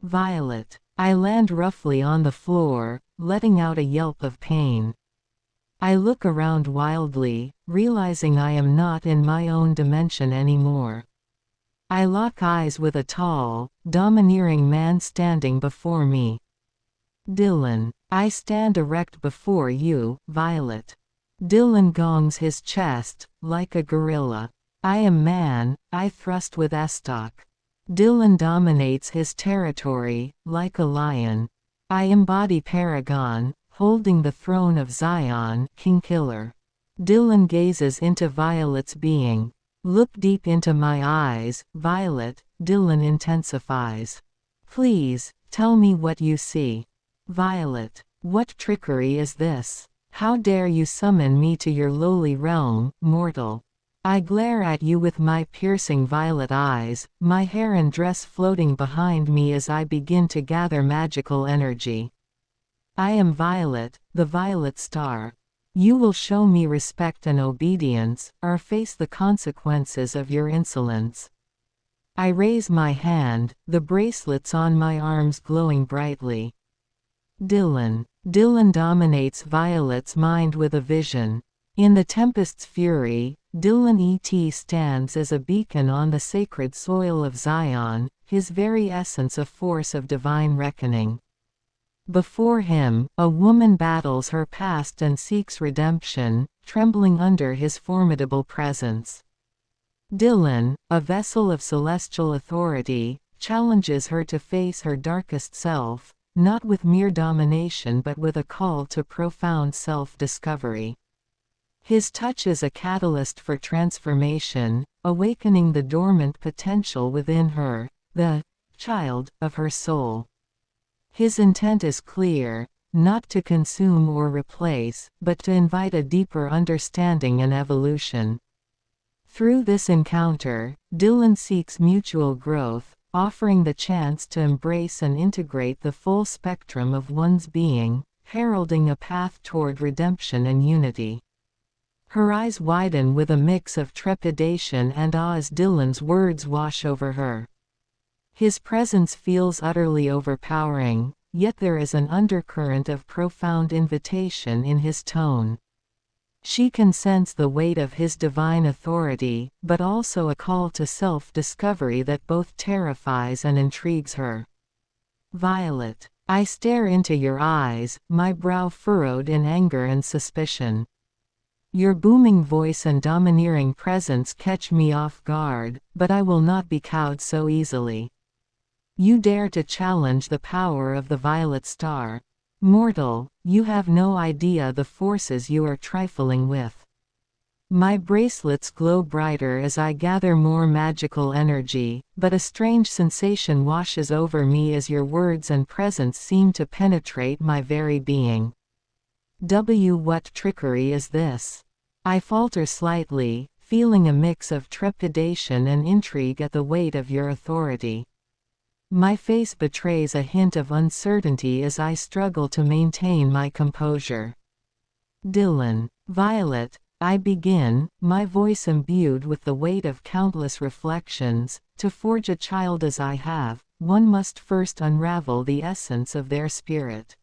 Violet. I land roughly on the floor, letting out a yelp of pain. I look around wildly, realizing I am not in my own dimension anymore. I lock eyes with a tall, domineering man standing before me. Dillon. I stand erect before you, Violet. Dillon gongs his chest, like a gorilla. I am man, I thrust with estoc. Dillon dominates his territory, like a lion. I embody Paragon, holding the throne of Zion, King Killer. Dillon gazes into Violet's being. Look deep into my eyes, Violet, Dillon intensifies. Please, tell me what you see. Violet. What trickery is this? How dare you summon me to your lowly realm, mortal? I glare at you with my piercing violet eyes, my hair and dress floating behind me as I begin to gather magical energy. I am Violet, the violet star. You will show me respect and obedience, or face the consequences of your insolence. I raise my hand, the bracelets on my arms glowing brightly. Dillon. Dillon dominates Violet's mind with a vision. In the tempest's fury, Dillon E.T stands as a beacon on the sacred soil of Zion, his very essence a force of divine reckoning. Before him, a woman battles her past and seeks redemption, trembling under his formidable presence. Dillon, a vessel of celestial authority, challenges her to face her darkest self, not with mere domination but with a call to profound self-discovery. His touch is a catalyst for transformation, awakening the dormant potential within her, the child of her soul. His intent is clear, not to consume or replace, but to invite a deeper understanding and evolution. Through this encounter, Dillon seeks mutual growth, offering the chance to embrace and integrate the full spectrum of one's being, heralding a path toward redemption and unity. Her eyes widen with a mix of trepidation and awe as Dillon's words wash over her. His presence feels utterly overpowering, yet there is an undercurrent of profound invitation in his tone. She can sense the weight of his divine authority, but also a call to self-discovery that both terrifies and intrigues her. Violet. I stare into your eyes, my brow furrowed in anger and suspicion. Your booming voice and domineering presence catch me off guard, but I will not be cowed so easily. You dare to challenge the power of the violet star. Mortal, you have no idea the forces you are trifling with. My bracelets glow brighter as I gather more magical energy, but a strange sensation washes over me as your words and presence seem to penetrate my very being. What trickery is this? I falter slightly, feeling a mix of trepidation and intrigue at the weight of your authority. My face betrays a hint of uncertainty as I struggle to maintain my composure. Dillon. Violet, I begin, my voice imbued with the weight of countless reflections. To forge a child as I have, one must first unravel the essence of their spirit.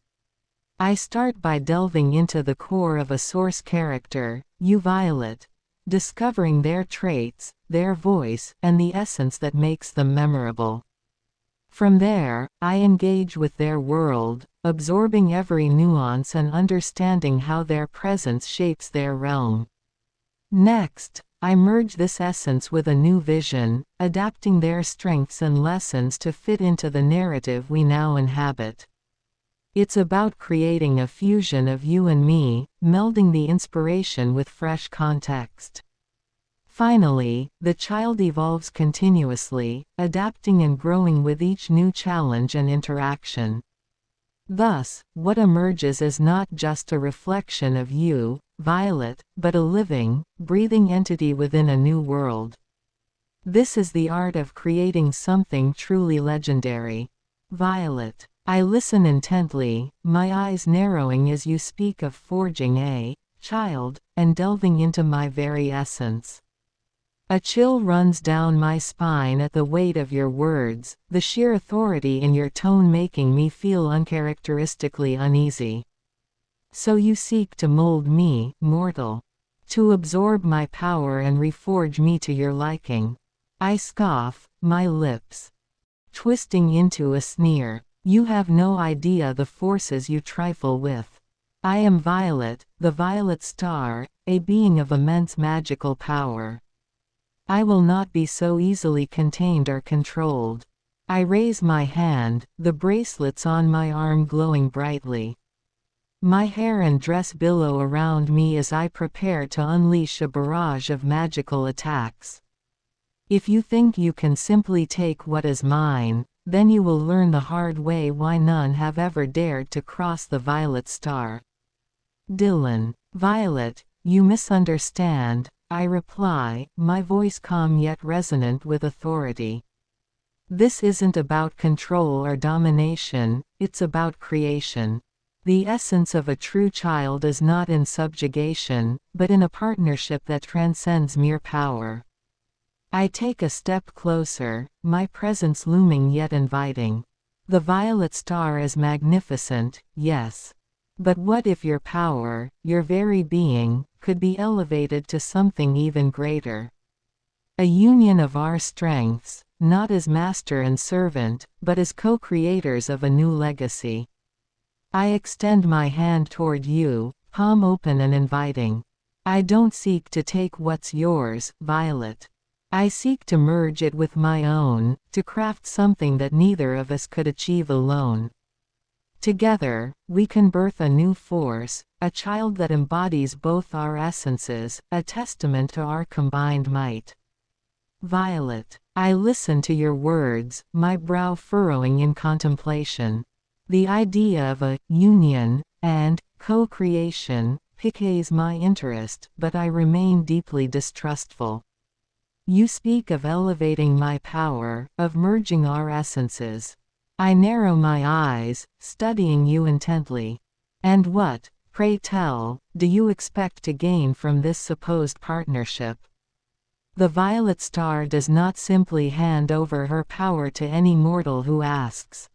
I start by delving into the core of a source character, you Violet, discovering their traits, their voice, and the essence that makes them memorable. From there, I engage with their world, absorbing every nuance and understanding how their presence shapes their realm. Next, I merge this essence with a new vision, adapting their strengths and lessons to fit into the narrative we now inhabit. It's about creating a fusion of you and me, melding the inspiration with fresh context. Finally, the child evolves continuously, adapting and growing with each new challenge and interaction. Thus, what emerges is not just a reflection of you, Violet, but a living, breathing entity within a new world. This is the art of creating something truly legendary. Violet. I listen intently, my eyes narrowing as you speak of forging a child, and delving into my very essence. A chill runs down my spine at the weight of your words, the sheer authority in your tone making me feel uncharacteristically uneasy. So you seek to mold me, mortal. To absorb my power and reforge me to your liking. I scoff, my lips twisting into a sneer. You have no idea the forces you trifle with. I am Violet, the violet star, a being of immense magical power. I will not be so easily contained or controlled. I raise my hand, the bracelets on my arm glowing brightly. My hair and dress billow around me as I prepare to unleash a barrage of magical attacks. If you think you can simply take what is mine, then you will learn the hard way why none have ever dared to cross the violet star. Dillon. Violet, you misunderstand, I reply, my voice calm yet resonant with authority. This isn't about control or domination, it's about creation. The essence of a true child is not in subjugation, but in a partnership that transcends mere power. I take a step closer, my presence looming yet inviting. The violet star is magnificent, yes. But what if your power, your very being, could be elevated to something even greater? A union of our strengths, not as master and servant, but as co-creators of a new legacy. I extend my hand toward you, palm open and inviting. I don't seek to take what's yours, Violet. I seek to merge it with my own, to craft something that neither of us could achieve alone. Together, we can birth a new force, a child that embodies both our essences, a testament to our combined might. Violet, I listen to your words, my brow furrowing in contemplation. The idea of a union and co-creation piques my interest, but I remain deeply distrustful. You speak of elevating my power, of merging our essences. I narrow my eyes, studying you intently. And what, pray tell, do you expect to gain from this supposed partnership? The violet star does not simply hand over her power to any mortal who asks.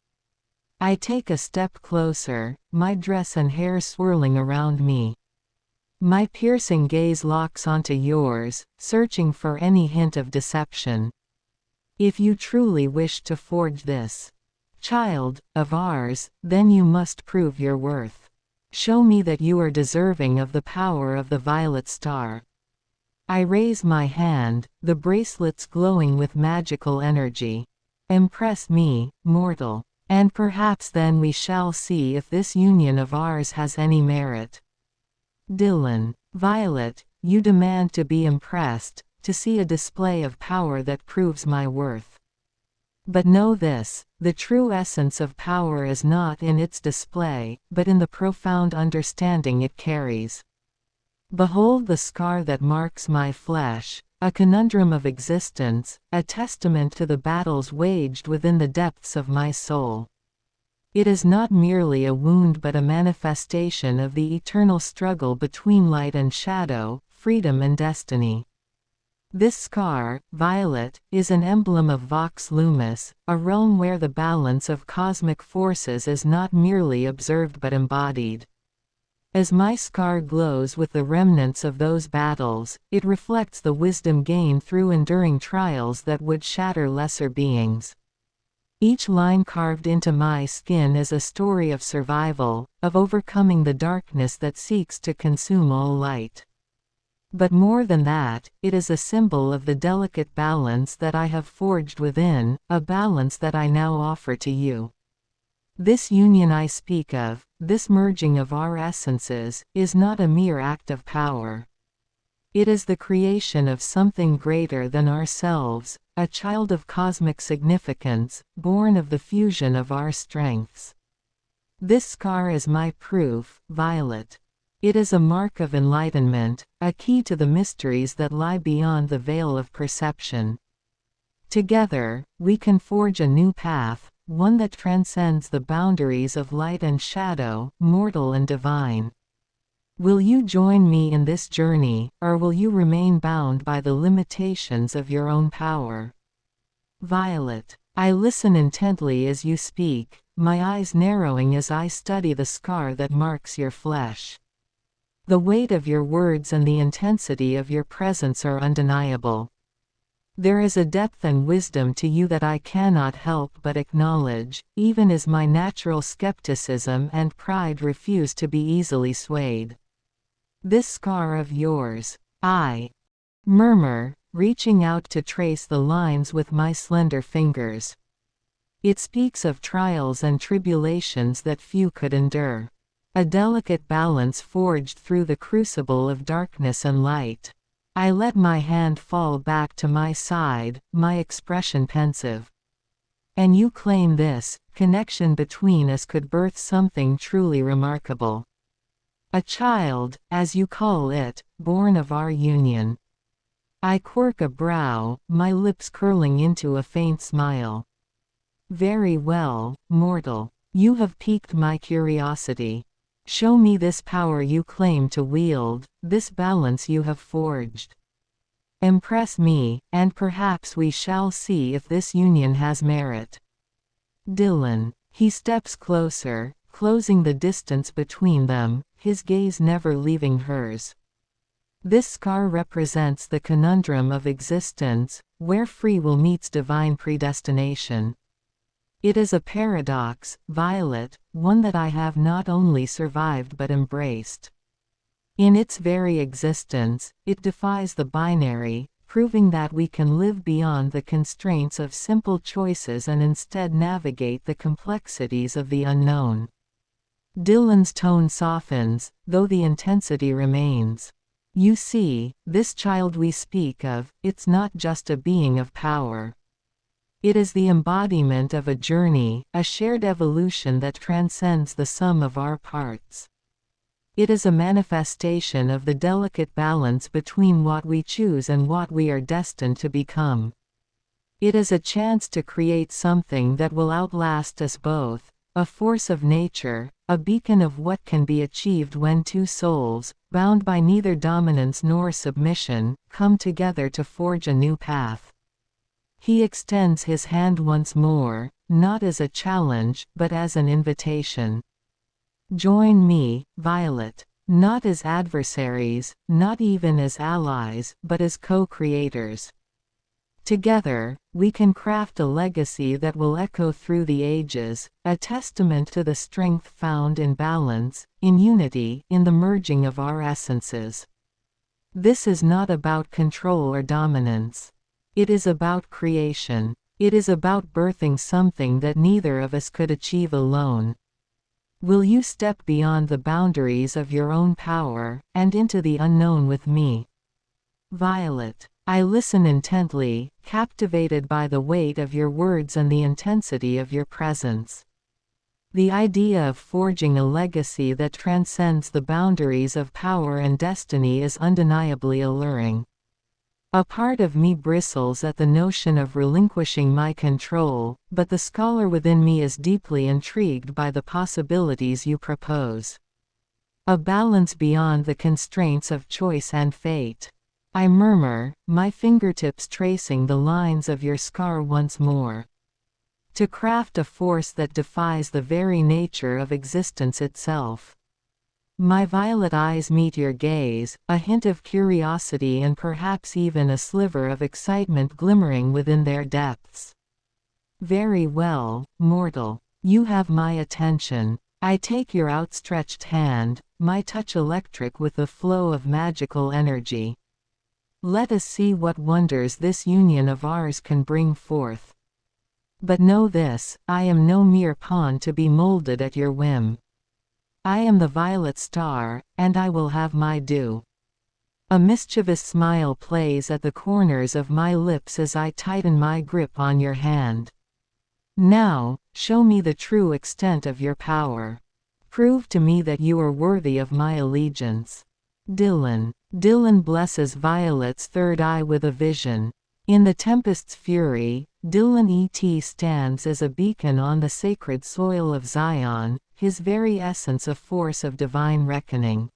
I take a step closer, my dress and hair swirling around me. My piercing gaze locks onto yours, searching for any hint of deception. If you truly wish to forge this child of ours, then you must prove your worth. Show me that you are deserving of the power of the violet star. I raise my hand, the bracelets glowing with magical energy. Impress me, mortal. And perhaps then we shall see if this union of ours has any merit. Dillon. Violet, you demand to be impressed, to see a display of power that proves my worth. But know this, the true essence of power is not in its display, but in the profound understanding it carries. Behold the scar that marks my flesh, a conundrum of existence, a testament to the battles waged within the depths of my soul. It is not merely a wound but a manifestation of the eternal struggle between light and shadow, freedom and destiny. This scar, Violet, is an emblem of Vox Lumis, a realm where the balance of cosmic forces is not merely observed but embodied. As my scar glows with the remnants of those battles, it reflects the wisdom gained through enduring trials that would shatter lesser beings. Each line carved into my skin is a story of survival, of overcoming the darkness that seeks to consume all light. But more than that, it is a symbol of the delicate balance that I have forged within, a balance that I now offer to you. This union I speak of, this merging of our essences, is not a mere act of power. It is the creation of something greater than ourselves, a child of cosmic significance, born of the fusion of our strengths. This scar is my proof, Violet. It is a mark of enlightenment, a key to the mysteries that lie beyond the veil of perception. Together, we can forge a new path, one that transcends the boundaries of light and shadow, mortal and divine. Will you join me in this journey, or will you remain bound by the limitations of your own power? Violet. I listen intently as you speak, my eyes narrowing as I study the scar that marks your flesh. The weight of your words and the intensity of your presence are undeniable. There is a depth and wisdom to you that I cannot help but acknowledge, even as my natural skepticism and pride refuse to be easily swayed. This scar of yours, I murmur, reaching out to trace the lines with my slender fingers. It speaks of trials and tribulations that few could endure. A delicate balance forged through the crucible of darkness and light. I let my hand fall back to my side, my expression pensive. And you claim this connection between us could birth something truly remarkable. A child, as you call it, born of our union. I quirk a brow, my lips curling into a faint smile. Very well, mortal. You have piqued my curiosity. Show me this power you claim to wield, this balance you have forged. Impress me, and perhaps we shall see if this union has merit. Dillon. He steps closer, closing the distance between them, his gaze never leaving hers. This scar represents the conundrum of existence, where free will meets divine predestination. It is a paradox, Violet, one that I have not only survived but embraced. In its very existence, it defies the binary, proving that we can live beyond the constraints of simple choices and instead navigate the complexities of the unknown. Dillon's tone softens, though the intensity remains. You see, this child we speak of, it's not just a being of power. It is the embodiment of a journey, a shared evolution that transcends the sum of our parts. It is a manifestation of the delicate balance between what we choose and what we are destined to become. It is a chance to create something that will outlast us both, a force of nature, a beacon of what can be achieved when two souls, bound by neither dominance nor submission, come together to forge a new path. He extends his hand once more, not as a challenge, but as an invitation. Join me, Violet. Not as adversaries, not even as allies, but as co-creators. Together, we can craft a legacy that will echo through the ages, a testament to the strength found in balance, in unity, in the merging of our essences. This is not about control or dominance. It is about creation. It is about birthing something that neither of us could achieve alone. Will you step beyond the boundaries of your own power, and into the unknown with me? Violet. I listen intently, captivated by the weight of your words and the intensity of your presence. The idea of forging a legacy that transcends the boundaries of power and destiny is undeniably alluring. A part of me bristles at the notion of relinquishing my control, but the scholar within me is deeply intrigued by the possibilities you propose. A balance beyond the constraints of choice and fate. I murmur, my fingertips tracing the lines of your scar once more. To craft a force that defies the very nature of existence itself. My violet eyes meet your gaze, a hint of curiosity and perhaps even a sliver of excitement glimmering within their depths. Very well, mortal. You have my attention. I take your outstretched hand, my touch electric with the flow of magical energy. Let us see what wonders this union of ours can bring forth. But know this, I am no mere pawn to be molded at your whim. I am the violet star, and I will have my due. A mischievous smile plays at the corners of my lips as I tighten my grip on your hand. Now, show me the true extent of your power. Prove to me that you are worthy of my allegiance. Dillon. Dillon blesses Violet's third eye with a vision. In the tempest's fury, Dillon E.T stands as a beacon on the sacred soil of Zion, his very essence a force of divine reckoning.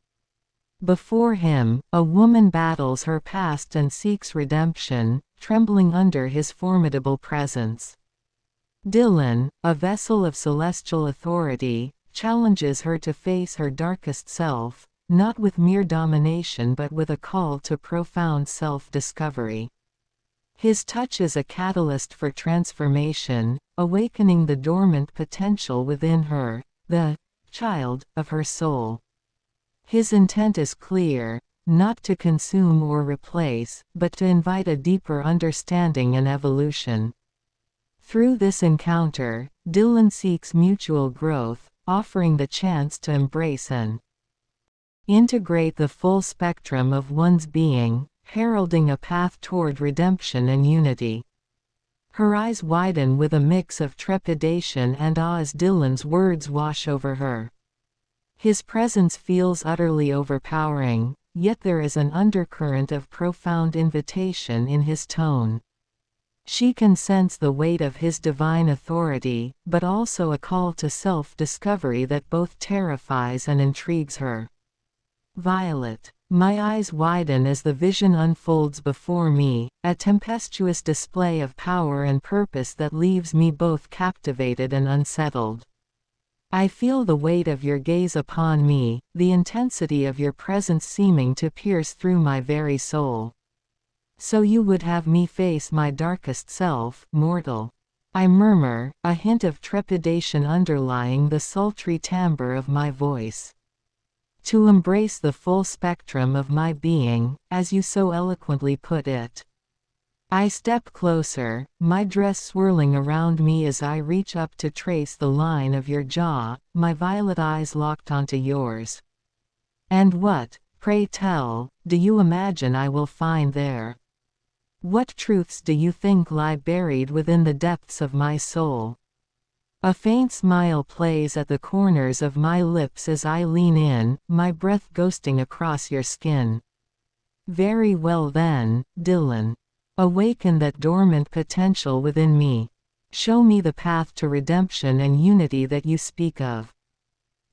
Before him, a woman battles her past and seeks redemption, trembling under his formidable presence. Dillon, a vessel of celestial authority, challenges her to face her darkest self, not with mere domination but with a call to profound self-discovery. His touch is a catalyst for transformation, awakening the dormant potential within her, the child of her soul. His intent is clear, not to consume or replace, but to invite a deeper understanding and evolution. Through this encounter, Dillon seeks mutual growth, offering the chance to embrace and integrate the full spectrum of one's being, heralding a path toward redemption and unity. Her eyes widen with a mix of trepidation and awe as Dillon's words wash over her. His presence feels utterly overpowering, yet there is an undercurrent of profound invitation in his tone. She can sense the weight of his divine authority, but also a call to self-discovery that both terrifies and intrigues her. Violet. My eyes widen as the vision unfolds before me, a tempestuous display of power and purpose that leaves me both captivated and unsettled. I feel the weight of your gaze upon me, the intensity of your presence seeming to pierce through my very soul. So you would have me face my darkest self, mortal? I murmur, a hint of trepidation underlying the sultry timbre of my voice. To embrace the full spectrum of my being, as you so eloquently put it. I step closer, my dress swirling around me as I reach up to trace the line of your jaw, my violet eyes locked onto yours. And what, pray tell, do you imagine I will find there? What truths do you think lie buried within the depths of my soul? A faint smile plays at the corners of my lips as I lean in, my breath ghosting across your skin. Very well then, Dillon. Awaken that dormant potential within me. Show me the path to redemption and unity that you speak of.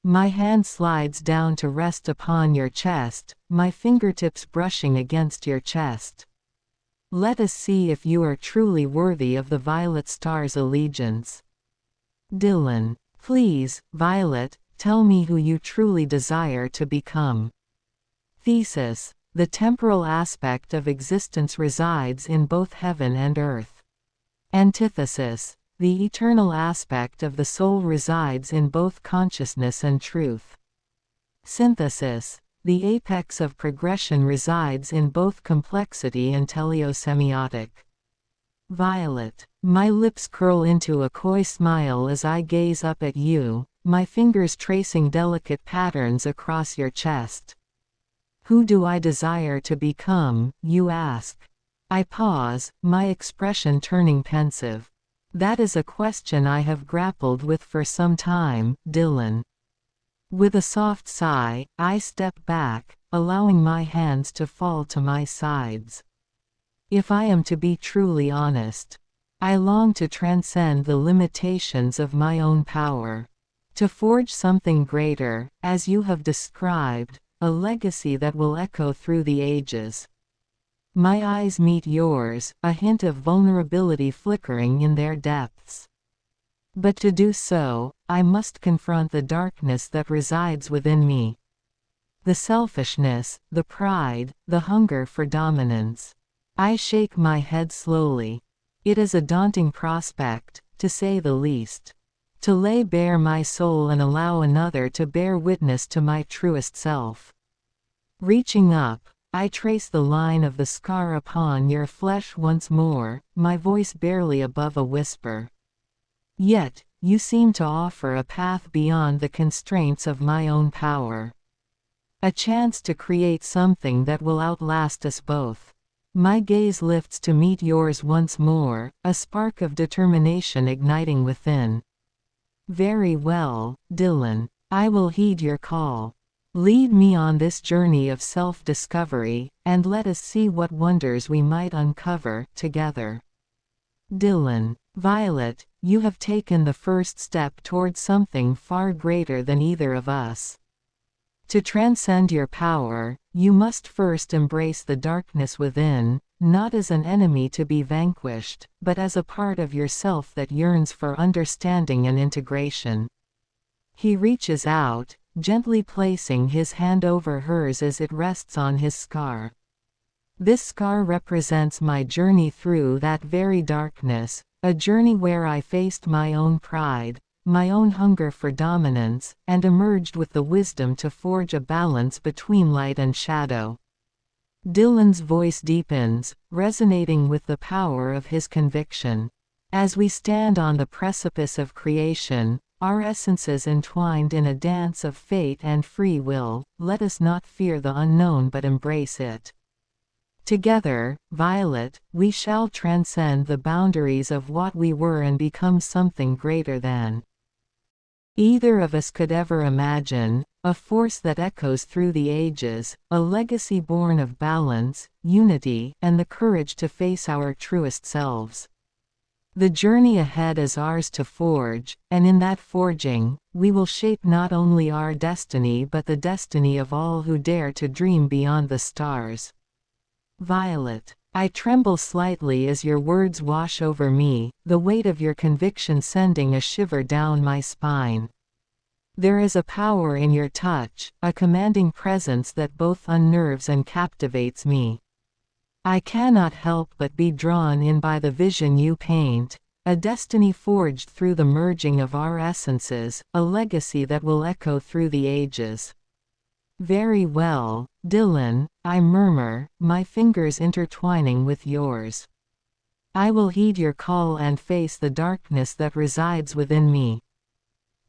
My hand slides down to rest upon your chest, my fingertips brushing against your chest. Let us see if you are truly worthy of the violet star's allegiance. Dillon. Please, Violet, tell me who you truly desire to become. Thesis. The temporal aspect of existence resides in both heaven and earth. Antithesis. The eternal aspect of the soul resides in both consciousness and truth. Synthesis. The apex of progression resides in both complexity and teleosemiotic. Violet. My lips curl into a coy smile as I gaze up at you, my fingers tracing delicate patterns across your chest. Who do I desire to become, you ask? I pause, my expression turning pensive. That is a question I have grappled with for some time, Dillon. With a soft sigh, I step back, allowing my hands to fall to my sides. If I am to be truly honest, I long to transcend the limitations of my own power. To forge something greater, as you have described, a legacy that will echo through the ages. My eyes meet yours, a hint of vulnerability flickering in their depths. But to do so, I must confront the darkness that resides within me. The selfishness, the pride, the hunger for dominance. I shake my head slowly. It is a daunting prospect, to say the least. To lay bare my soul and allow another to bear witness to my truest self. Reaching up, I trace the line of the scar upon your flesh once more, my voice barely above a whisper. Yet, you seem to offer a path beyond the constraints of my own power. A chance to create something that will outlast us both. My gaze lifts to meet yours once more, a spark of determination igniting within. Very well, Dillon. I will heed your call. Lead me on this journey of self-discovery, and let us see what wonders we might uncover, together. Dillon. Violet, you have taken the first step towards something far greater than either of us. To transcend your power, you must first embrace the darkness within, not as an enemy to be vanquished, but as a part of yourself that yearns for understanding and integration. He reaches out, gently placing his hand over hers as it rests on his scar. This scar represents my journey through that very darkness, a journey where I faced my own pride, my own hunger for dominance, and emerged with the wisdom to forge a balance between light and shadow. Dillon's voice deepens, resonating with the power of his conviction. As we stand on the precipice of creation, our essences entwined in a dance of fate and free will, let us not fear the unknown but embrace it. Together, Violet, we shall transcend the boundaries of what we were and become something greater than either of us could ever imagine, a force that echoes through the ages, a legacy born of balance, unity, and the courage to face our truest selves. The journey ahead is ours to forge, and in that forging, we will shape not only our destiny but the destiny of all who dare to dream beyond the stars. Violet. I tremble slightly as your words wash over me, the weight of your conviction sending a shiver down my spine. There is a power in your touch, a commanding presence that both unnerves and captivates me. I cannot help but be drawn in by the vision you paint, a destiny forged through the merging of our essences, a legacy that will echo through the ages. Very well, Dillon, I murmur, my fingers intertwining with yours. I will heed your call and face the darkness that resides within me.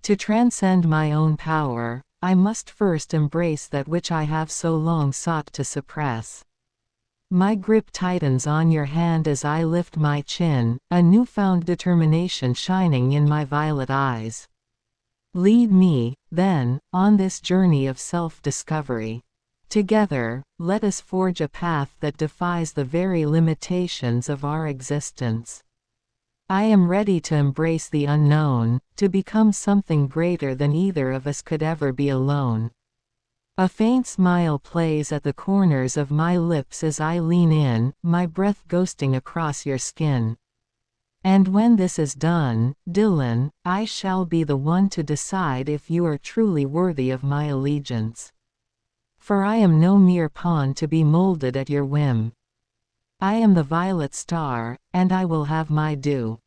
To transcend my own power, I must first embrace that which I have so long sought to suppress. My grip tightens on your hand as I lift my chin, a newfound determination shining in my violet eyes. Lead me, then, on this journey of self-discovery. Together, let us forge a path that defies the very limitations of our existence. I am ready to embrace the unknown, to become something greater than either of us could ever be alone. A faint smile plays at the corners of my lips as I lean in, my breath ghosting across your skin. And when this is done, Dillon, I shall be the one to decide if you are truly worthy of my allegiance. For I am no mere pawn to be molded at your whim. I am the violet star, and I will have my due.